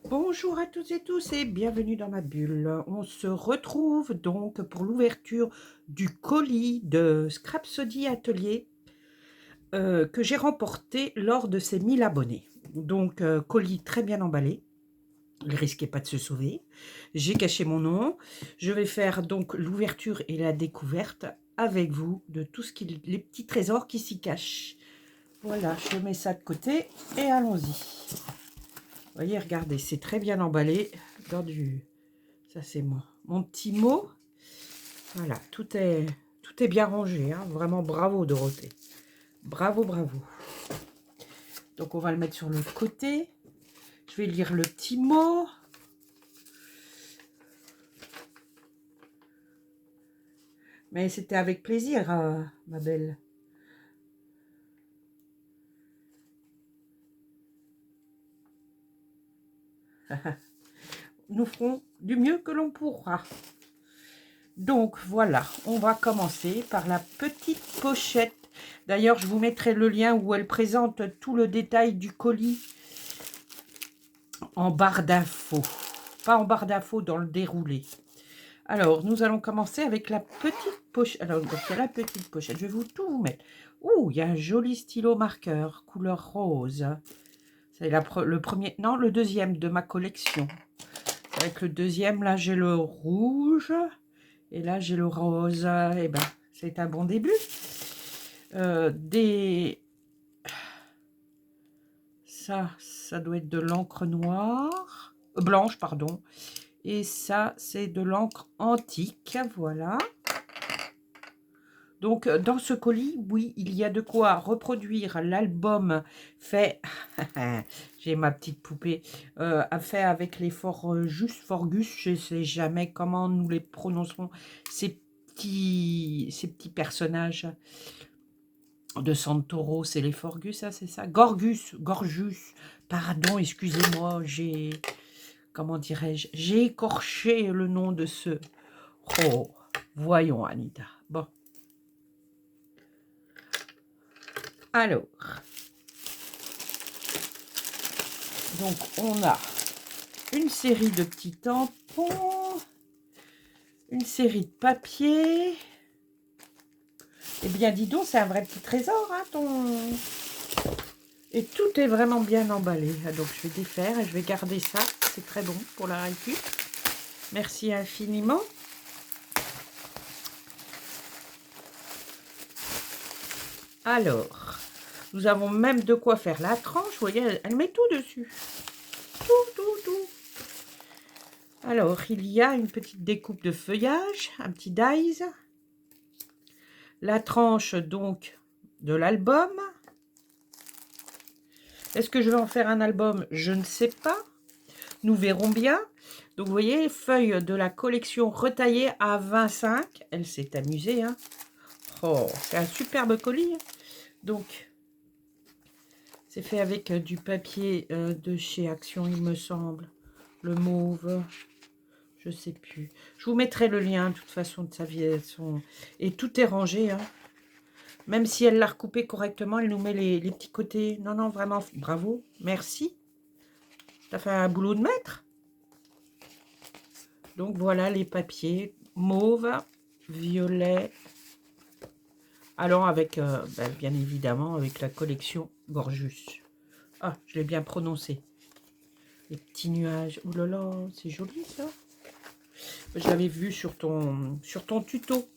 Bonjour à toutes et tous et bienvenue dans ma bulle. On se retrouve donc pour l'ouverture du colis de Scrapsody Atelier que j'ai remporté lors de ses 1000 abonnés. Donc colis très bien emballé, il ne risquait pas de se sauver. J'ai caché mon nom. Je vais faire donc l'ouverture et la découverte avec vous de tout ce qui, les petits trésors qui s'y cachent. Voilà, je mets ça de côté et allons-y. Vous voyez, regardez, c'est très bien emballé dans du... Ça, c'est mon petit mot. Voilà, tout est bien rangé. Hein. Vraiment, bravo, Dorothée. Bravo, bravo. Donc, on va le mettre sur le côté. Je vais lire le petit mot. Mais c'était avec plaisir, ma belle. Nous ferons du mieux que l'on pourra. Donc, voilà, on va commencer par la petite pochette. D'ailleurs, je vous mettrai le lien où elle présente tout le détail du colis en barre d'infos. Pas en barre d'infos, dans le déroulé. Alors, nous allons commencer avec la petite pochette. Alors, donc, il y a la petite pochette. Je vais tout vous mettre. Ouh, il y a un joli stylo marqueur, couleur rose. C'est le premier, non, le deuxième de ma collection. Avec le deuxième, là, j'ai le rouge. Et là, j'ai le rose. Eh ben, c'est un bon début. Ça doit être de l'encre noire. Blanche, pardon. Et ça, c'est de l'encre antique. Voilà. Donc, dans ce colis, oui, il y a de quoi reproduire l'album fait... J'ai ma petite poupée. Fait avec les Forgus. Je ne sais jamais comment nous les prononcerons. Ces petits personnages de Santoro, c'est les Forgus, ça, c'est ça? Gorgus. Pardon, excusez-moi, comment dirais-je? J'ai écorché le nom de ce... Oh, voyons, Anita. Bon. Alors, donc on a une série de petits tampons, une série de papiers. Eh bien, dis donc, c'est un vrai petit trésor, hein, Et tout est vraiment bien emballé. Donc, je vais défaire et je vais garder ça. C'est très bon pour la récup. Merci infiniment. Alors, nous avons même de quoi faire la tranche. Vous voyez, elle met tout dessus. Tout. Alors, il y a une petite découpe de feuillage, un petit dies. La tranche, donc, de l'album. Est-ce que je vais en faire un album? Je ne sais pas. Nous verrons bien. Donc, vous voyez, feuille de la collection retaillée à 25. Elle s'est amusée, hein. Oh, c'est un superbe colis. Donc, c'est fait avec du papier de chez Action, il me semble. Le mauve. Je sais plus. Je vous mettrai le lien, de toute façon, de sa vie. Et tout est rangé, hein. Même si elle l'a recoupé correctement, elle nous met les petits côtés. Non, non, vraiment, bravo. Merci. Tu as fait un boulot de maître. Donc, voilà les papiers. Mauve, violet. Alors, avec, bien évidemment, avec la collection Gorgus. Ah, je l'ai bien prononcé. Les petits nuages. Ouh là là, c'est joli, ça. Je l'avais vu sur ton tuto.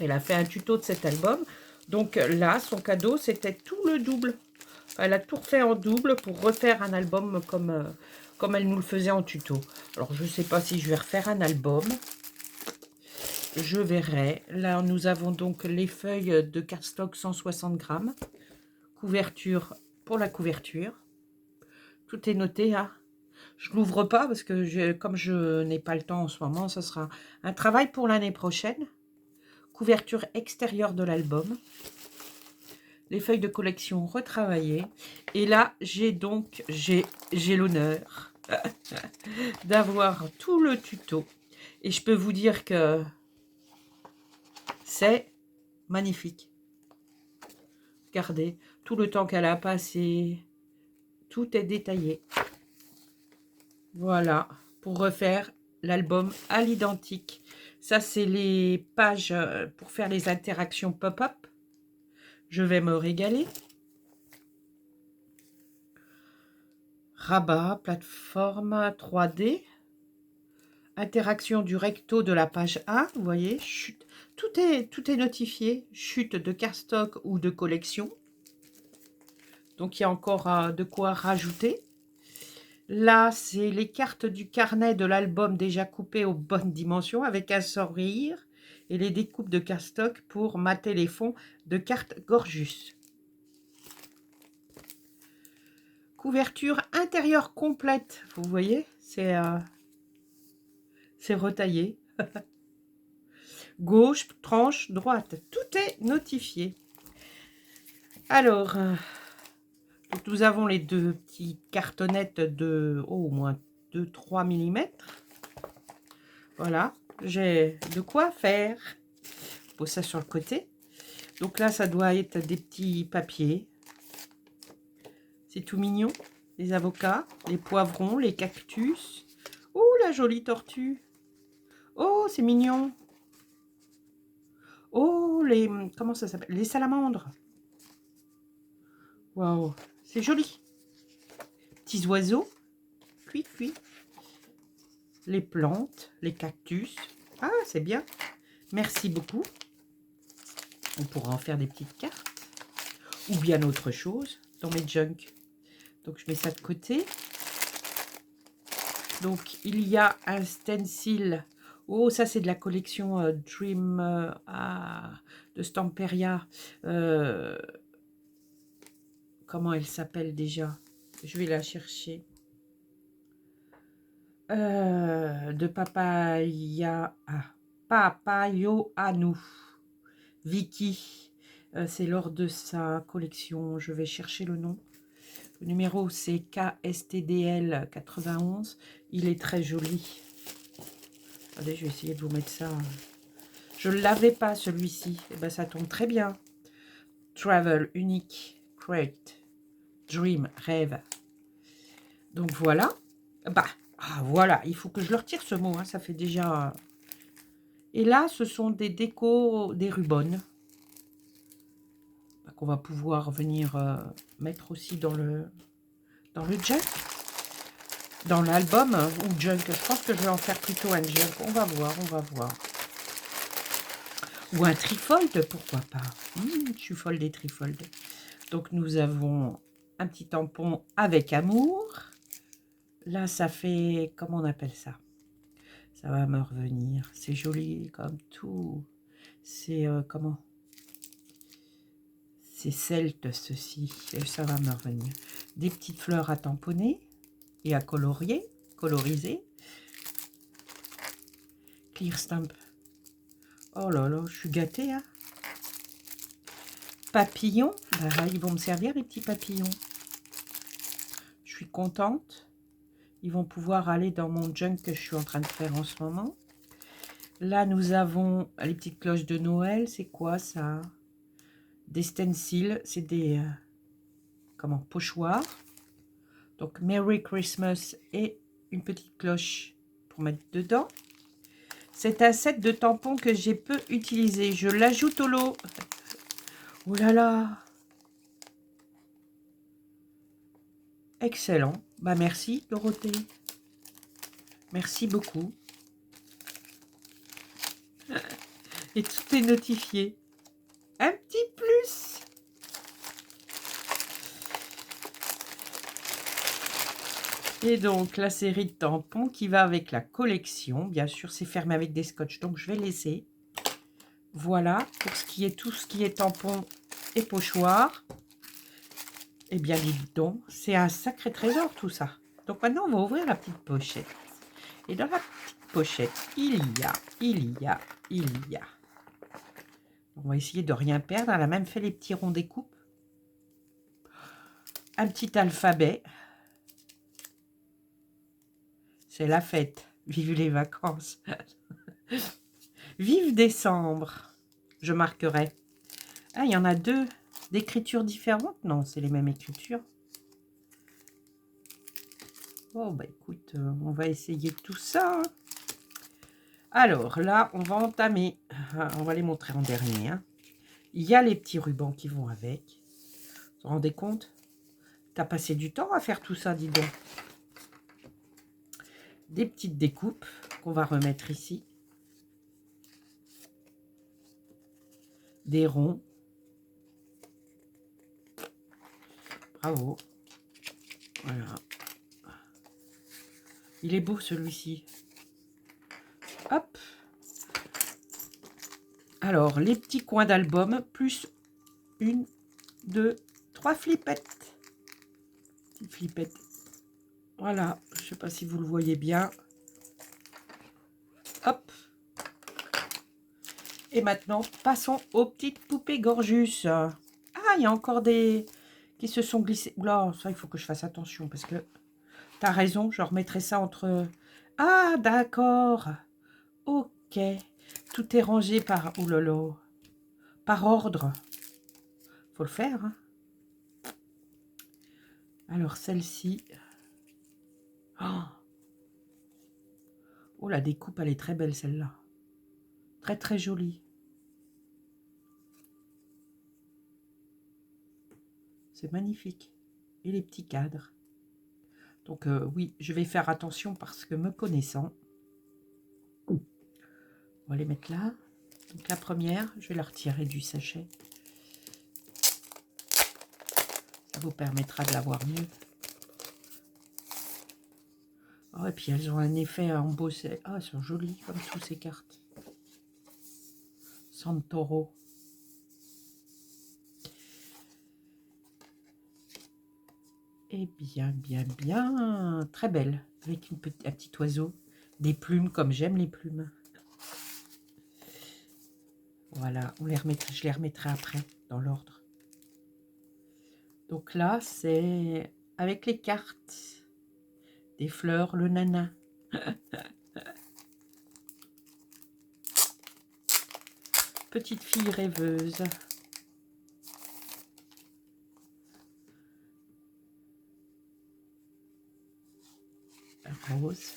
Elle a fait un tuto de cet album. Donc là, son cadeau, c'était tout le double. Elle a tout refait en double pour refaire un album comme elle nous le faisait en tuto. Alors, je ne sais pas si je vais refaire un album. Je verrai. Là, nous avons donc les feuilles de cardstock 160 grammes. Couverture pour la couverture. Tout est noté, hein. Je ne l'ouvre pas parce que comme je n'ai pas le temps en ce moment, ça sera un travail pour l'année prochaine. Couverture extérieure de l'album. Les feuilles de collection retravaillées. Et là, j'ai l'honneur d'avoir tout le tuto. Et je peux vous dire que c'est magnifique. Regardez, tout le temps qu'elle a passé, tout est détaillé. Voilà, pour refaire l'album à l'identique. Ça, c'est les pages pour faire les interactions pop-up. Je vais me régaler. Rabat, plateforme 3D. Interaction du recto de la page 1, vous voyez, chute. Tout est notifié. Chute de cardstock ou de collection. Donc, il y a encore de quoi rajouter. Là, c'est les cartes du carnet de l'album déjà coupées aux bonnes dimensions avec un sourire et les découpes de cardstock pour mater les fonds de cartes Gorgeous. Couverture intérieure complète, vous voyez, c'est retaillé. Gauche, tranche, droite, tout est notifié. Alors, donc nous avons les deux petites cartonnettes de au moins 2-3 mm. Voilà, j'ai de quoi faire. Je pose ça sur le côté. Donc là, ça doit être des petits papiers. C'est tout mignon. Les avocats, les poivrons, les cactus. Oh, la jolie tortue. Oh, c'est mignon. Oh, les... Comment ça s'appelle? Les salamandres. Waouh, c'est joli. Petits oiseaux. Cuit, cuit. Les plantes, les cactus. Ah, c'est bien. Merci beaucoup. On pourra en faire des petites cartes. Ou bien autre chose dans mes junk. Donc, je mets ça de côté. Donc, il y a un stencil. Oh, ça, c'est de la collection Dream de Stamperia. Comment elle s'appelle déjà? Je vais la chercher. De Papaya. Papayo Anou. Vicky. C'est lors de sa collection. Je vais chercher le nom. Le numéro, c'est KSTDL 91. Il est très joli. Allez, je vais essayer de vous mettre ça. Je ne l'avais pas, celui-ci. Et ben, ça tombe très bien. Travel, unique, crate, dream, rêve. Donc, voilà. Bah, voilà. Il faut que je le retire, ce mot. Hein, ça fait déjà... Et là, ce sont des décos, des rubans. Qu'on va pouvoir venir mettre aussi dans le junk. Dans l'album ou junk. Je pense que je vais en faire plutôt un junk. On va voir, on va voir. Ou un trifold, pourquoi pas. Je suis folle des trifolds. Donc, nous avons un petit tampon avec amour. Là, ça fait... Comment on appelle ça? Ça va me revenir. C'est joli comme tout. C'est... comment? C'est celte, ceci. Et ça va me revenir. Des petites fleurs à tamponner et à coloriser. Clear stamp. Oh là là, je suis gâtée, hein. Papillons. Ben, ils vont me servir, les petits papillons. Je suis contente. Ils vont pouvoir aller dans mon junk que je suis en train de faire en ce moment. Là, nous avons les petites cloches de Noël. C'est quoi ça? Des stencils. C'est des... comment? Pochoirs. Donc, Merry Christmas et une petite cloche pour mettre dedans. C'est un set de tampons que j'ai peu utilisé. Je l'ajoute au lot. Oh là là! Excellent. Bah, merci, Dorothée. Merci beaucoup. Et tout est notifié. Un petit plus. Et donc, la série de tampons qui va avec la collection. Bien sûr, c'est fermé avec des scotch, donc je vais laisser. Voilà, pour ce qui est tout ce qui est tampons et pochoirs. Eh bien, dis donc, c'est un sacré trésor tout ça. Donc maintenant, on va ouvrir la petite pochette. Et dans la petite pochette, il y a. On va essayer de rien perdre. Elle a même fait les petits ronds découpes. Un petit alphabet. C'est la fête. Vive les vacances. Vive décembre. Je marquerai. Ah, il y en a deux d'écritures différentes. Non, c'est les mêmes écritures. Oh, bah écoute, on va essayer tout ça. Alors là, on va entamer. On va les montrer en dernier. Hein. Il y a les petits rubans qui vont avec. Vous vous rendez compte? T'as passé du temps à faire tout ça, dis donc. Des petites découpes qu'on va remettre ici. Des ronds. Bravo. Voilà. Il est beau celui-ci. Hop. Alors, les petits coins d'album, plus 1, 2, 3 flippettes. Petites flippettes. Voilà, je ne sais pas si vous le voyez bien. Hop. Et maintenant, passons aux petites poupées Gorgeous. Ah, il y a encore des qui se sont glissés. Oula, ça, il faut que je fasse attention parce que tu as raison, je remettrai ça entre... Ah, d'accord. Ok. Tout est rangé par... Oulolo. Par ordre. Faut le faire. Hein. Alors, celle-ci... Oh. Oh, la découpe, elle est très belle, celle-là. Très, très jolie. C'est magnifique. Et les petits cadres. Donc, oui, je vais faire attention parce que me connaissant... On va les mettre là. Donc, la première, je vais la retirer du sachet. Ça vous permettra de la voir mieux. Oh, et puis, elles ont un effet embossé. Ah, elles sont jolies, comme toutes ces cartes. Santoro. Et bien, bien, bien. Très belle. Avec un petit oiseau. Des plumes, comme j'aime les plumes. Voilà, on les remettra, je les remettrai après, dans l'ordre. Donc là, c'est avec les cartes. Des fleurs, le nana. Petite fille rêveuse. Rose.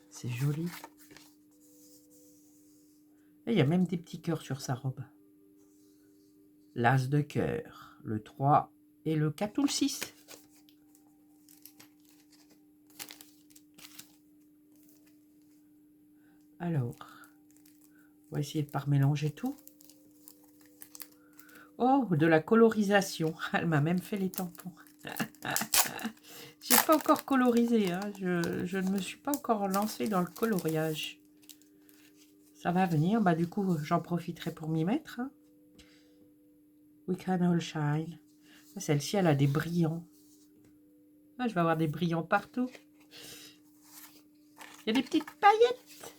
C'est joli. Et il y a même des petits cœurs sur sa robe. L'as de cœur, le 3 et le 4 ou le 6. Alors, on va essayer de ne pas mélanger tout. Oh, de la colorisation. Elle m'a même fait les tampons. J'ai pas encore colorisé. Hein. Je ne me suis pas encore lancée dans le coloriage. Ça va venir. Bah, du coup, j'en profiterai pour m'y mettre. Hein. We can all shine. Celle-ci, elle a des brillants. Ah, je vais avoir des brillants partout. Il y a des petites paillettes.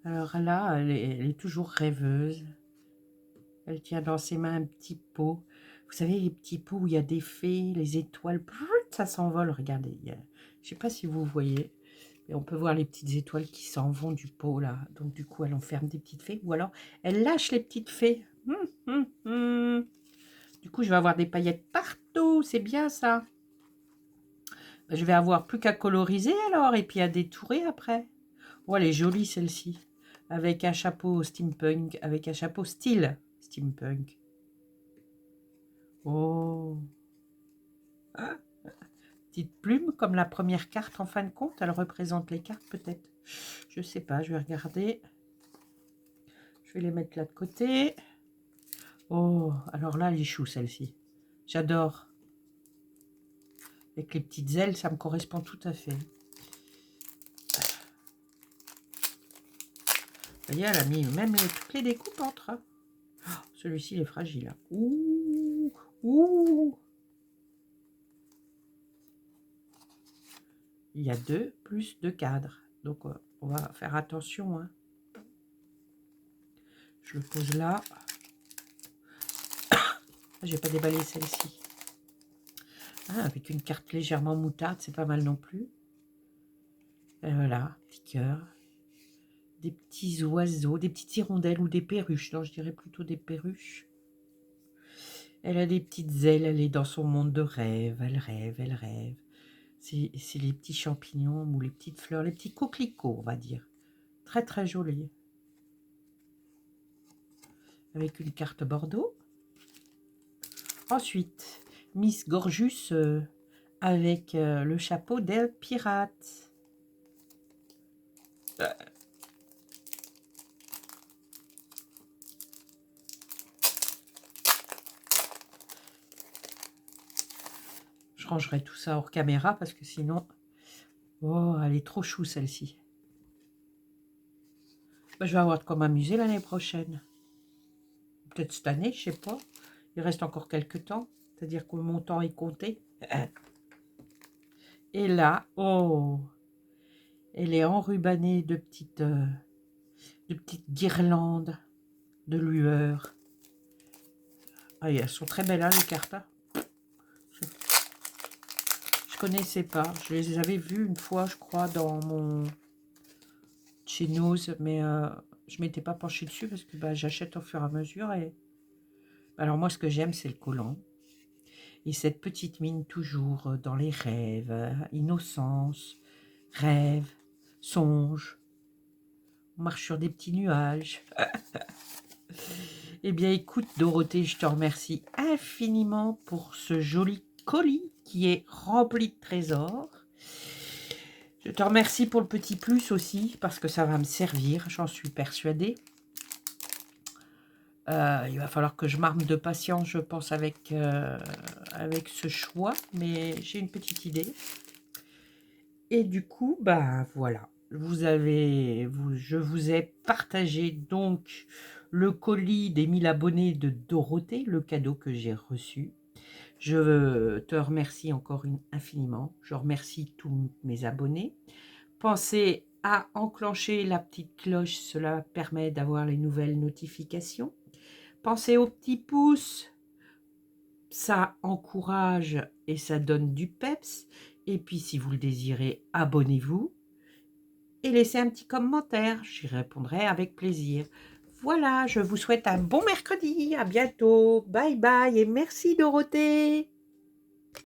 Alors là, elle est toujours rêveuse. Elle tient dans ses mains un petit pot. Vous savez, les petits pots où il y a des fées, les étoiles, ça s'envole. Regardez, je ne sais pas si vous voyez, mais on peut voir les petites étoiles qui s'en vont du pot là. Donc du coup, elle enferme des petites fées. Ou alors, elle lâche les petites fées. Du coup, je vais avoir des paillettes partout. C'est bien ça. Je vais avoir plus qu'à coloriser alors et puis à détourer après. Oh, elle est jolie celle-ci. Avec un chapeau steampunk, avec un chapeau style steampunk. Oh. Ah. Petite plume, comme la première carte en fin de compte. Elle représente les cartes peut-être. Je sais pas, je vais regarder. Je vais les mettre là de côté. Oh, alors là, elle est chou celle-ci. J'adore. Avec les petites ailes, ça me correspond tout à fait. Vous voyez, elle a mis même toutes les découpes entre. Oh, celui-ci, il est fragile. Ouh, ouh. Il y a 2 plus 2 cadres. Donc, on va faire attention. Hein. Je le pose là. Je vais pas déballer celle-ci. Ah, avec une carte légèrement moutarde, c'est pas mal non plus. Et voilà, petit cœur. Des petits oiseaux, des petites hirondelles ou des perruches. Non, je dirais plutôt des perruches. Elle a des petites ailes, elle est dans son monde de rêve, elle rêve, elle rêve. C'est les petits champignons ou les petites fleurs, les petits coquelicots, on va dire. Très très joli. Avec une carte Bordeaux. Ensuite, Miss Gorgeous avec le chapeau d'elle pirate. Je rangerai tout ça hors caméra parce que sinon... Oh, elle est trop chou celle-ci. Je vais avoir de quoi m'amuser l'année prochaine. Peut-être cette année, je sais pas. Il reste encore quelques temps. C'est-à-dire que mon temps est compté. Et là, oh, elle est enrubannée de petites guirlandes de lueurs. Ah, elles sont très belles, hein, les cartes. Hein. Je connaissais pas. Je les avais vues une fois, je crois, dans mon chez Nose, mais je m'étais pas penchée dessus parce que bah, j'achète au fur et à mesure. Et alors moi, ce que j'aime, c'est le collant. Et cette petite mine toujours dans les rêves, innocence, rêve, songe. On marche sur des petits nuages. Eh bien, écoute, Dorothée, je te remercie infiniment pour ce joli colis qui est rempli de trésors. Je te remercie pour le petit plus aussi, parce que ça va me servir, j'en suis persuadée. Il va falloir que je m'arme de patience, je pense, avec ce choix, mais j'ai une petite idée. Et du coup, bah voilà, je vous ai partagé donc le colis des 1000 abonnés de Dorothée, le cadeau que j'ai reçu. Je te remercie encore infiniment. Je remercie tous mes abonnés. Pensez à enclencher la petite cloche, cela permet d'avoir les nouvelles notifications. Pensez au petit pouce, ça encourage et ça donne du peps. Et puis si vous le désirez, abonnez-vous et laissez un petit commentaire, j'y répondrai avec plaisir. Voilà, je vous souhaite un bon mercredi, à bientôt, bye bye et merci Dorothée.